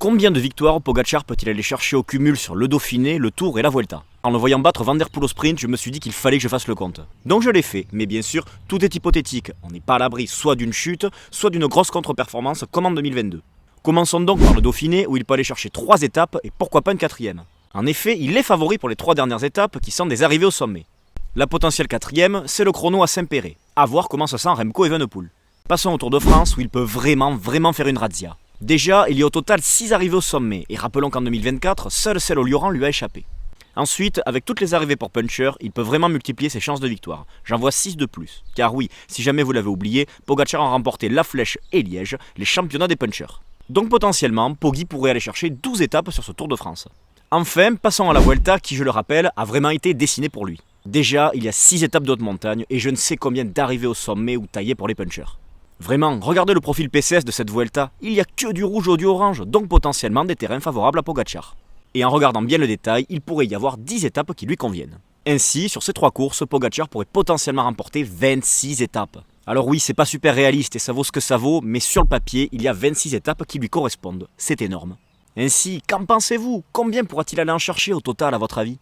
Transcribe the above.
Combien de victoires Pogačar peut-il aller chercher au cumul sur le Dauphiné, le Tour et la Vuelta? En le voyant battre Van Der Poel au sprint, je me suis dit qu'il fallait que je fasse le compte. Donc je l'ai fait, mais bien sûr, tout est hypothétique. On n'est pas à l'abri soit d'une chute, soit d'une grosse contre-performance comme en 2022. Commençons donc par le Dauphiné où il peut aller chercher 3 étapes et pourquoi pas une 4ème. En effet, il est favori pour les 3 dernières étapes qui sont des arrivées au sommet. La potentielle 4ème, c'est le chrono à Saint-Péret. À voir comment se sent Remco Evenepoel. Passons au Tour de France où il peut vraiment faire une razzia. Déjà, il y a au total 6 arrivées au sommet, et rappelons qu'en 2024, seule celle au Lioran lui a échappé. Ensuite, avec toutes les arrivées pour Puncher, il peut vraiment multiplier ses chances de victoire. J'en vois 6 de plus. Car oui, si jamais vous l'avez oublié, Pogačar a remporté La Flèche et Liège, les championnats des punchers. Donc potentiellement, Poggi pourrait aller chercher 12 étapes sur ce Tour de France. Enfin, passons à la Vuelta qui, je le rappelle, a vraiment été dessinée pour lui. Déjà, il y a 6 étapes de haute montagne, et je ne sais combien d'arrivées au sommet ou taillées pour les punchers. Vraiment, regardez le profil PCS de cette Vuelta, il n'y a que du rouge ou du orange, donc potentiellement des terrains favorables à Pogačar. Et en regardant bien le détail, il pourrait y avoir 10 étapes qui lui conviennent. Ainsi, sur ces 3 courses, Pogačar pourrait potentiellement remporter 26 étapes. Alors oui, c'est pas super réaliste et ça vaut ce que ça vaut, mais sur le papier, il y a 26 étapes qui lui correspondent. C'est énorme. Ainsi, qu'en pensez-vous? Combien pourra-t-il aller en chercher au total à votre avis?